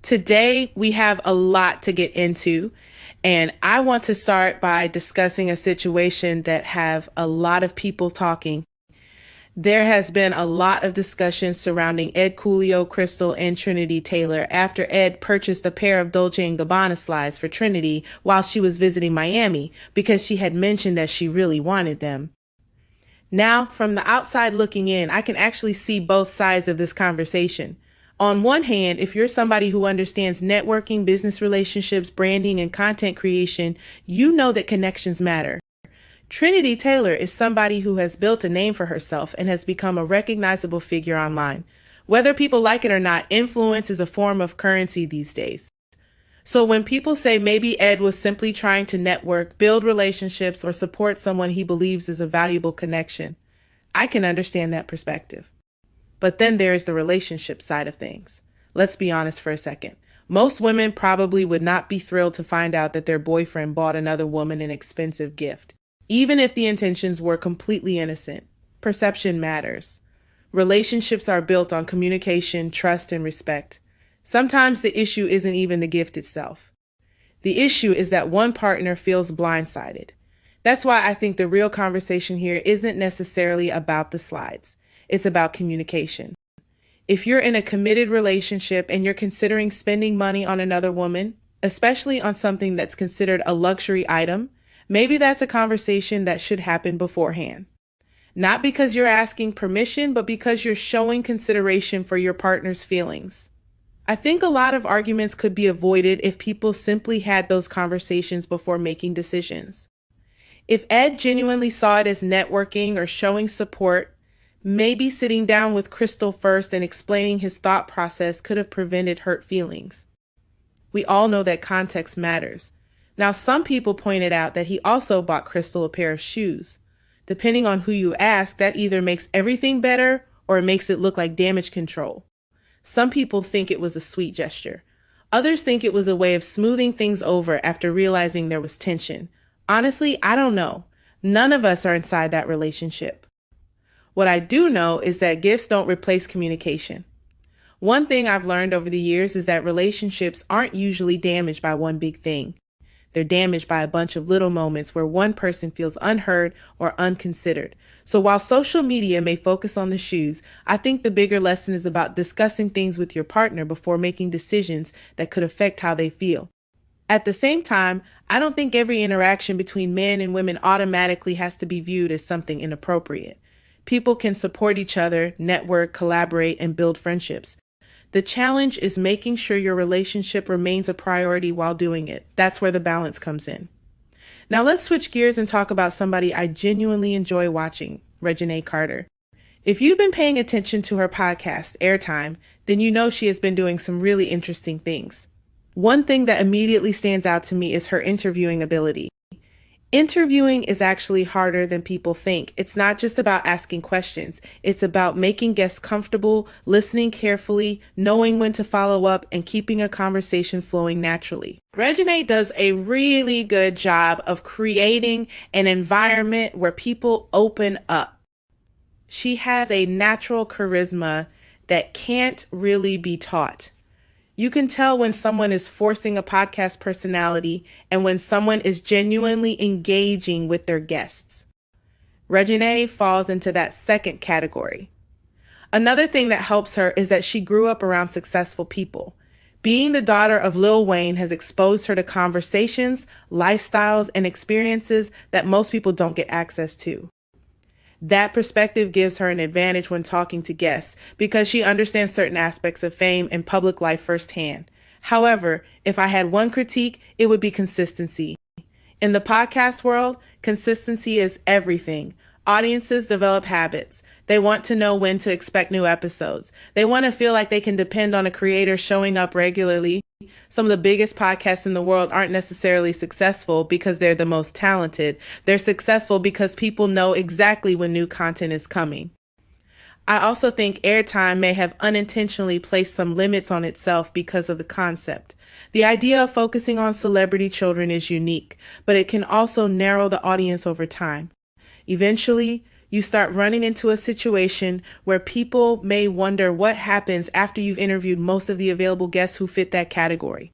Today, we have a lot to get into, and I want to start by discussing a situation that have a lot of people talking. There has been a lot of discussion surrounding Ed Coolio, Crystal, and Trinity Taylor after Ed purchased a pair of Dolce & Gabbana slides for Trinity while she was visiting Miami because she had mentioned that she really wanted them. Now, from the outside looking in, I can actually see both sides of this conversation. On one hand, if you're somebody who understands networking, business relationships, branding, and content creation, you know that connections matter. Trinity Taylor is somebody who has built a name for herself and has become a recognizable figure online. Whether people like it or not, influence is a form of currency these days. So when people say maybe Ed was simply trying to network, build relationships, or support someone he believes is a valuable connection, I can understand that perspective. But then there is the relationship side of things. Let's be honest for a second. Most women probably would not be thrilled to find out that their boyfriend bought another woman an expensive gift, even if the intentions were completely innocent. Perception matters. Relationships are built on communication, trust, and respect. Sometimes the issue isn't even the gift itself. The issue is that one partner feels blindsided. That's why I think the real conversation here isn't necessarily about the slides. It's about communication. If you're in a committed relationship and you're considering spending money on another woman, especially on something that's considered a luxury item, maybe that's a conversation that should happen beforehand. Not because you're asking permission, but because you're showing consideration for your partner's feelings. I think a lot of arguments could be avoided if people simply had those conversations before making decisions. If Ed genuinely saw it as networking or showing support, maybe sitting down with Crystal first and explaining his thought process could have prevented hurt feelings. We all know that context matters. Now, some people pointed out that he also bought Crystal a pair of shoes. Depending on who you ask, that either makes everything better or it makes it look like damage control. Some people think it was a sweet gesture. Others think it was a way of smoothing things over after realizing there was tension. Honestly, I don't know. None of us are inside that relationship. What I do know is that gifts don't replace communication. One thing I've learned over the years is that relationships aren't usually damaged by one big thing. They're damaged by a bunch of little moments where one person feels unheard or unconsidered. So while social media may focus on the shoes, I think the bigger lesson is about discussing things with your partner before making decisions that could affect how they feel. At the same time, I don't think every interaction between men and women automatically has to be viewed as something inappropriate. People can support each other, network, collaborate, and build friendships. The challenge is making sure your relationship remains a priority while doing it. That's where the balance comes in. Now let's switch gears and talk about somebody I genuinely enjoy watching, Reginae Carter. If you've been paying attention to her podcast, Heir Time, then you know she has been doing some really interesting things. One thing that immediately stands out to me is her interviewing ability. Interviewing is actually harder than people think. It's not just about asking questions. It's about making guests comfortable, listening carefully, knowing when to follow up, and keeping a conversation flowing naturally. Reginae does a really good job of creating an environment where people open up. She has a natural charisma that can't really be taught. You can tell when someone is forcing a podcast personality and when someone is genuinely engaging with their guests. Reginae falls into that second category. Another thing that helps her is that she grew up around successful people. Being the daughter of Lil Wayne has exposed her to conversations, lifestyles, and experiences that most people don't get access to. That perspective gives her an advantage when talking to guests because she understands certain aspects of fame and public life firsthand. However, if I had one critique, it would be consistency. In the podcast world, consistency is everything. Audiences develop habits. They want to know when to expect new episodes. They want to feel like they can depend on a creator showing up regularly. Some of the biggest podcasts in the world aren't necessarily successful because they're the most talented. They're successful because people know exactly when new content is coming. I also think Heir Time may have unintentionally placed some limits on itself because of the concept. The idea of focusing on celebrity children is unique, but it can also narrow the audience over time. Eventually, You start running into a situation where people may wonder what happens after you've interviewed most of the available guests who fit that category.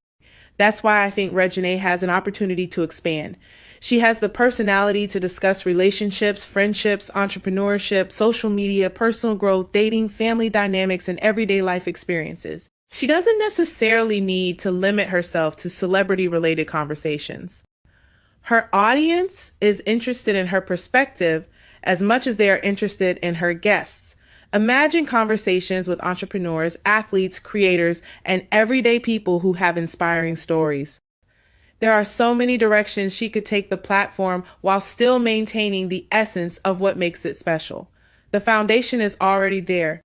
That's why I think Reginae has an opportunity to expand. She has the personality to discuss relationships, friendships, entrepreneurship, social media, personal growth, dating, family dynamics, and everyday life experiences. She doesn't necessarily need to limit herself to celebrity-related conversations. Her audience is interested in her perspective as much as they are interested in her guests. Imagine conversations with entrepreneurs, athletes, creators, and everyday people who have inspiring stories. There are so many directions she could take the platform while still maintaining the essence of what makes it special. The foundation is already there.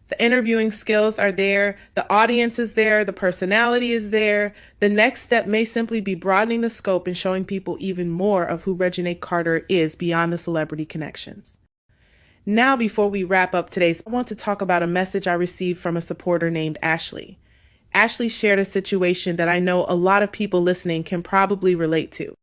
The interviewing skills are there, the audience is there, the personality is there. The next step may simply be broadening the scope and showing people even more of who Reginae Carter is beyond the celebrity connections. Now, before we wrap up today's, I want to talk about a message I received from a supporter named Ashley. Ashley shared a situation that I know a lot of people listening can probably relate to.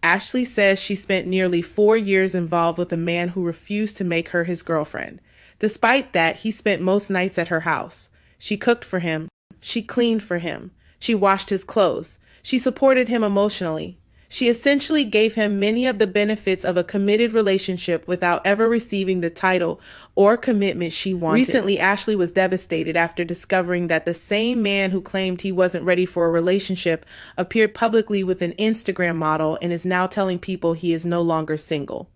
Ashley says she spent nearly 4 years involved with a man who refused to make her his girlfriend. Despite that, he spent most nights at her house. She cooked for him. She cleaned for him. She washed his clothes. She supported him emotionally. She essentially gave him many of the benefits of a committed relationship without ever receiving the title or commitment she wanted. Recently, Ashley was devastated after discovering that the same man who claimed he wasn't ready for a relationship appeared publicly with an Instagram model and is now telling people he is no longer single.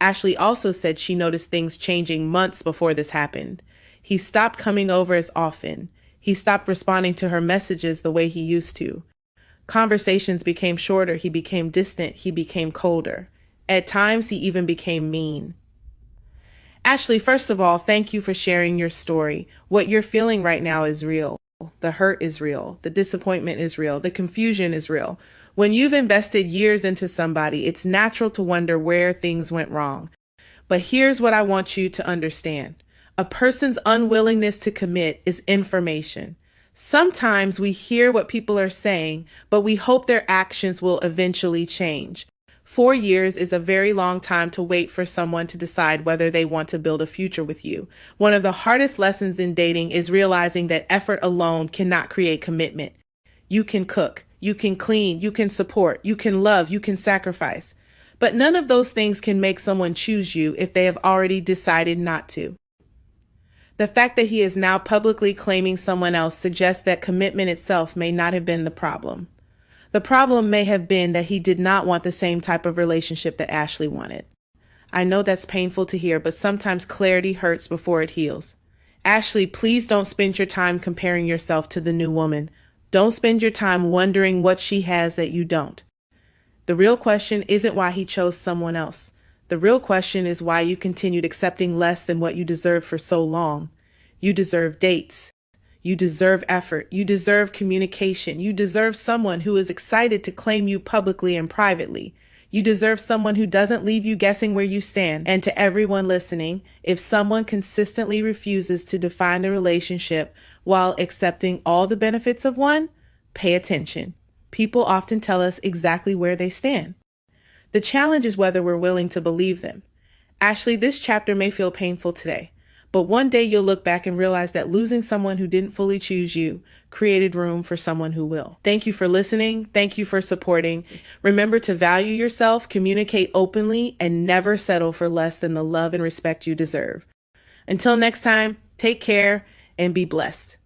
Ashley also said she noticed things changing months before this happened. He stopped coming over as often. He stopped responding to her messages the way he used to. Conversations became shorter. He became distant. He became colder. At times, he even became mean. Ashley, first of all, thank you for sharing your story. What you're feeling right now is real. The hurt is real. The disappointment is real. The confusion is real. When you've invested years into somebody, it's natural to wonder where things went wrong. But here's what I want you to understand. A person's unwillingness to commit is information. Sometimes we hear what people are saying, but we hope their actions will eventually change. 4 years is a very long time to wait for someone to decide whether they want to build a future with you. One of the hardest lessons in dating is realizing that effort alone cannot create commitment. You can cook, you can clean, you can support, you can love, you can sacrifice. But none of those things can make someone choose you if they have already decided not to. The fact that he is now publicly claiming someone else suggests that commitment itself may not have been the problem. The problem may have been that he did not want the same type of relationship that Ashley wanted. I know that's painful to hear, but sometimes clarity hurts before it heals. Ashley, please don't spend your time comparing yourself to the new woman. Don't spend your time wondering what she has that you don't. The real question isn't why he chose someone else. The real question is why you continued accepting less than what you deserved for so long. You deserve dates. You deserve effort. You deserve communication. You deserve someone who is excited to claim you publicly and privately. You deserve someone who doesn't leave you guessing where you stand. And to everyone listening, if someone consistently refuses to define the relationship while accepting all the benefits of one, pay attention. People often tell us exactly where they stand. The challenge is whether we're willing to believe them. Ashley, this chapter may feel painful today, but one day you'll look back and realize that losing someone who didn't fully choose you created room for someone who will. Thank you for listening. Thank you for supporting. Remember to value yourself, communicate openly, and never settle for less than the love and respect you deserve. Until next time, take care and be blessed.